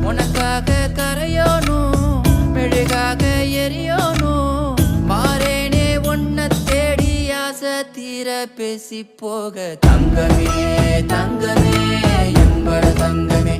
உனக்காக கரையோனும் மெழுகாக எரியோனும் மாறேனே உன்னை தேடி ஆசை தீர பேசி போக தங்கமே தங்கமே என்பட தங்கமே